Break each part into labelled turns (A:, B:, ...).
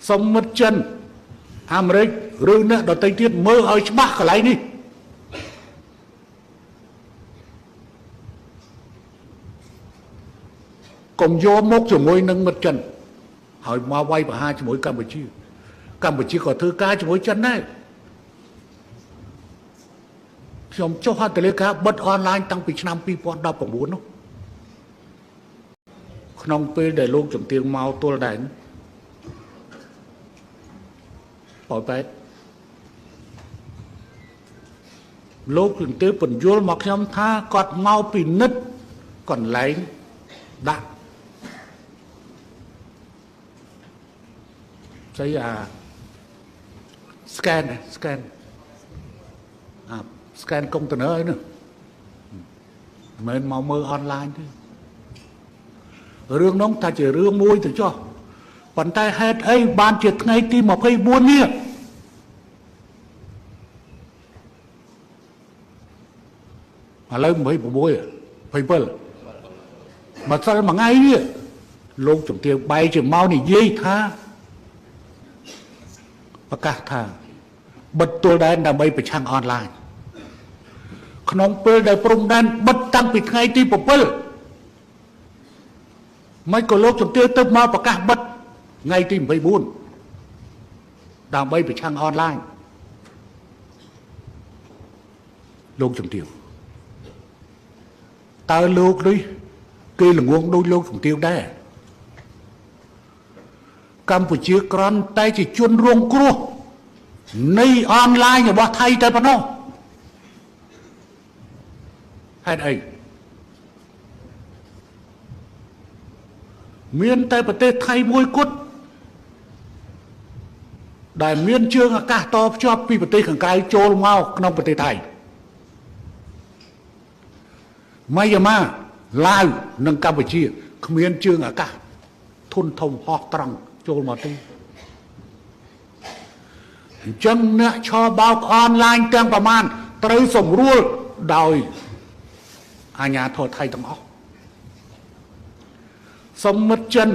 A: Xong mất chân Americ rư nè đó tây tiết mơ ở bác cái lấy đi còn vô mốc cho môi nâng mất chân hỏi mà quay vào hai cho mối Campuchia có thư ca cho mối chân này xong cho hoa tờ lê ca bất online tăngពីឆ្នាំ2019នោះក្នុងពេលដែលលោកជំទាវមកទល់ដែរបើបែបលោកជំទាវបញ្យល់មកខ្ញុំថាគាត់មកពីនិតកន្លែងដាក់ស្អីscan scan container ấy nữa mình mau mơ online thôi rương nóng ta chỉ rương môi thì cho bàn tay hết ấy ban triệt ngay tim mà phải buồn nhỉ mà lấy mấy bộ bôi phải bơ mà sao mà ngay nhỉ lúc chúng tiêu bay chỉ mau này dây tha và cả thà bật tôi đây là bay phải trang onlineក្នុងពេលដែលព្រំដែនបិទតាំងពីថ្ងៃទី7មិនក៏លោកជំទាវទៅមកប្រកាសបិទថ្ងៃទី24ដើម្បីប្រឆាំងអនឡាញលោកជំទាវតើលោកនេះគេល្ងងដូចលោកជំទាវដែរកម្ពុជាគ្រាន់តែជាជនរងគ្រោះនៃអនឡាញរបស់ថៃតែប៉ុណ្ណោះហេតុអីមានតែប្រទេសថៃមួយគត់ដែលមានជើងអាកាសតភ្ជាប់ពីប្រទេសខាងក្រៅចូលមកក្នុងប្រទេសថៃម៉ាយ៉ាម៉ាឡាវនិងកម្ពុជាគ្មានជើងអាកាសធុនធំហោះត្រង់ចូលមកទេអញ្ចឹងអ្នកឆបោកអនឡាញទាំងប្រមាណត្រូវសម្រួលដោយអាញាធរថៃទាំងអស់សំមិត្តចិន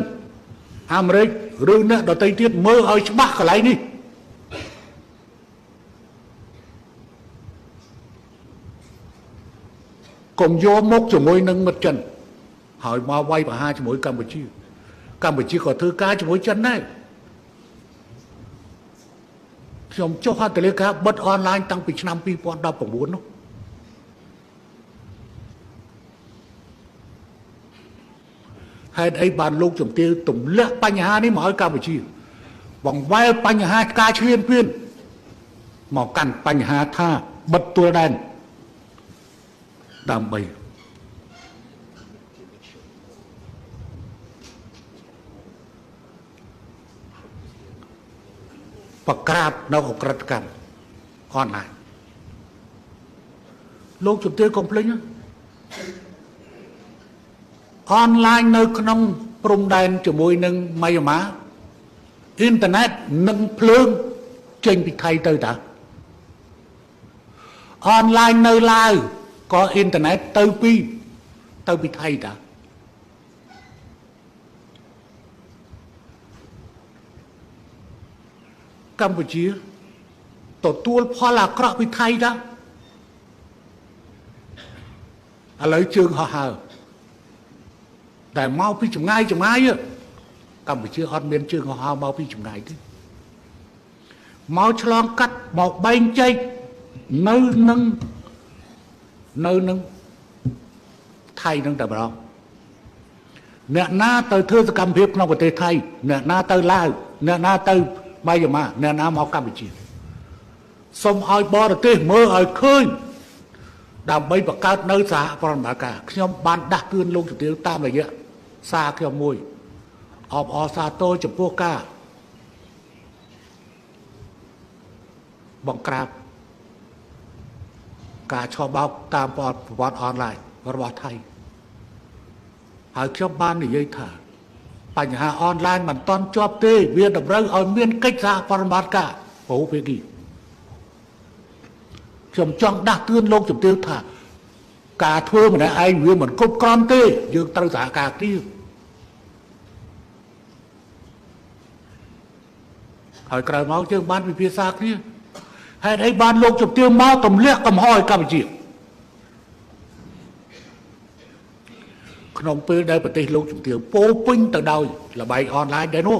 A: អាមេរិកឬអ្នកដទៃទៀតមើលឲ្យច្បាស់កន្លែងនេះកុំយកមកជាមួយនឹងមិត្តចិនហើយមកវាយប្រហារជាមួយកម្ពុជាក៏ធ្វើការជាមួយចិនដែរខ្ញុំចុះហត្ថលេខាបិទអនឡាញតាំងពីឆ្នាំ2019នោះហេតុអីបានលោកជំទាវទម្លាក់បញ្ហានេះមកឲ្យកម្ពុជាបង្វែរបញ្ហាការឈ្លានពានមកកាន់បញ្ហាថាបិទទួលដែនដើម្បីប្រក្រាបនៅអក្រិតកម្មអនឡាញលោកជំទាវកុំភ្លេចអនឡាញនៅក្នុងព្រំដែនជាមួយនឹងម៉ាយ៉ាម៉ាអ៊ីនធឺណិតនិងភ្លើងចេញពីថៃទៅតាអនឡាញនៅឡាវក៏អ៊ីនធឺណិតទៅពីថៃតាកម្ពុជាទទួលផលអាក្រក់ពីថៃតាឥឡូវជើងហោះហើរតែមកពីចម្ងាយកម្ពុជាអត់មានជើងហោះហើរមកពីចម្ងាយទេមកឆ្លងកាត់មកបែងចែកនៅនឹងថៃនឹងតែម្ដងអ្នកណាទៅធ្វើសកម្មភាពក្នុងប្រទេសថៃអ្នកណាទៅឡាវអ្នកណាទៅម៉ាយ៉ាម៉ាអ្នកណាមកកម្ពុជាសូមឲ្យបរទេសមើលឲ្យឃើញដើម្បីបង្កើតនៅសហប្រតិបត្តិការខ្ញុំបានដាស់តឿនលោកជំទាវតាមរយៈសារខ្ញុំមួយអបអរសាទរចំពោះការបង្ក្រាបការឆបោកតាមប្រវត្តិអនឡាញរបស់ថៃហើយខ្ញុំបាននិយាយថាបញ្ហាអនឡាញមិនទាន់ជាប់ទេវាតម្រូវឲ្យមានកិច្ចសហប្រតិបត្តិការबहुភាគីខ្ញុំចង់ដាស់តឿនលោកជំទាវថាការធ្វើម្នាក់ឯងវាមិនគ្រប់គ្រាន់ទេយើងត្រូវសហការគ្នា ហើយក្រោយមកយើងបានពិភាក្សាគ្នាហេតុអីបានលោកជំទាវមកទម្លាក់កំហុសឲ្យកម្ពុជាក្នុងពេលដែលប្រទេសលោកជំទាវពោពេញទៅដោយលបែងអនឡាញដែរនោះ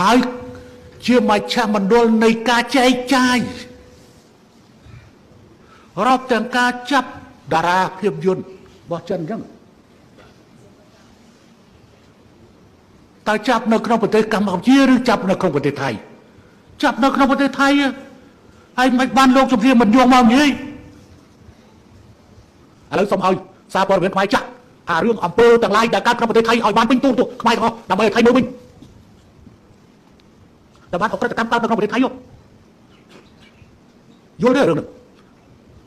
A: ហើយជាមជ្ឈមណ្ឌលនៃការចែកចាយរាប់ទាំងការចាប់តារាភាពយន្តរបស់ចិនអញ្ចឹងតើចាប់នៅក្នុងប្រទេសកម្ពុជាឬចាប់នៅក្នុងប្រទេសថៃចាប់នៅក្នុងប្រទេសថៃហើយមិនបានលោកជំទាវមិនយកមកនិយាយឥឡូវសូមឲ្យសារព័ត៌មានខ្មែរចាក់អារឿងអំពើទាំងឡាយដែលកើតក្នុងប្រទេសថៃឲ្យបានពេញទូទៅខ្មែរទាំងអស់ដើម្បីឲ្យថៃមើលវិញតែបានអក្រិតកម្មកើតនៅក្នុងប្រទេសថៃយល់ទេរឿងនេះ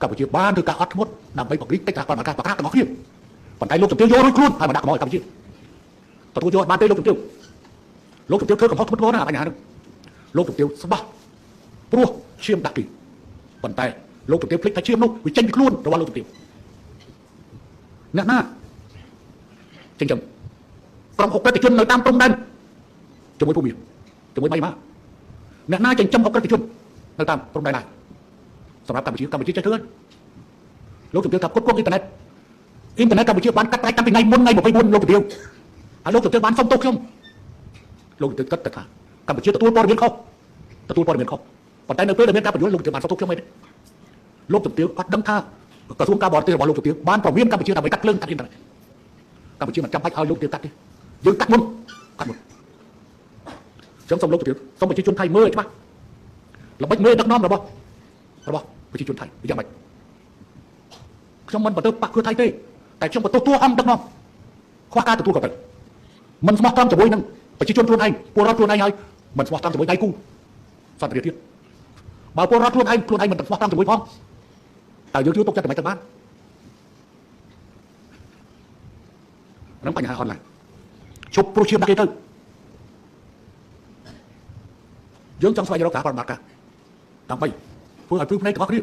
A: កម្ពុជាបានធ្វើការអត់ធ្មត់ដើម្បីពង្រីកកិច្ចសហប្រតិបត្តិការទាំងអស់គ្នាប៉ុន្តែលោកជំទាវយករួចខ្លួនហើយមកដាក់កំហុសឲ្យកម្ពុជាទទួលយកបានទេលោកជំទាវធ្វើកំហុសធ្ងន់ធ្ងរណាស់បញ្ហានេះលោកជំទាវស្បោះព្រោះឈាមដាក់ទីប៉ុន្តែលោកជំទាវភ្លេចថាឈាមនោះវាចេញពីខ្លួនរបស់លោកជំទាវអ្នកណាចិញ្ចឹមក្រុមអុកក្រិតជននៅតាមព្រំដែនជាមួយភូមិជាមួយបៃម៉ាអ្នកណាចិញ្ចឹមអុកក្រិតជននៅតាមព្រំដែនដែរសម្រាប់កម្ពុជាចេះធ្វើលោកជំទាវថាគ្រប់គ្រងអ៊ីនធឺណិតកម្ពុជាបានកាត់ផ្តាច់តាំងពីថ្ងៃមុនថ្ងៃ24លោកជំទាវហើយលោកជំទាវបានសុំទោសខ្ញុំលោកជំទាវគិតថាកម្ពុជាទទួលព័ត៌មានខុសប៉ុន្តែនៅពេលដែលមានការបញ្យល់លោកជំទាវបានសុំទោសខ្ញុំអីទេលោកជំទាវអត់ដឹងថាក្រសួងការបរទេសរបស់លោកជំទាវបានប្រមានកម្ពុជាដើម្បីកាត់ភ្លើងកាត់អ៊ីនធឺណិតកម្ពុជាមិនចាំបាច់ឲ្យលោកជំទាវកាត់ទេយើងកាត់មុនខ្ញុំសូមលោកជំទាវសូមប្រជាជនថៃមើលឲ្យច្បាស់ល្បិចមេដឹកនាំរបស់ប្រជាជនថៃយ៉ាងម៉េចខ្ញុំមិនបន្ទើបប៉ះគឺថៃទេតែខ្ញុំបន្ទោសតួអង្គដឹកនាំខ្វះការទទួលខុសត្រូវមិនស្មោះត្រង់ជាមួយនឹងប្រជាជនខ្លួនឯងពលរដ្ឋខ្លួនឯងហើយមិនស្មោះត្រង់ជាមួយដៃគូសន្តិភាពទៀតបើពលរដ្ឋខ្លួនឯងមិនស្មោះត្រង់ជាមួយផងតើយើងជឿទុកចិត្តតែមិនទៅបាននឹងបញ្ហាអនឡាញជប់ព្រោះឈាមដាក់គេទៅយើងចង់ស្វែងរកការបដិបត្តិការដើម្បីធ្វើឲ្យព្រឹកភ្នែករបស់គ្នា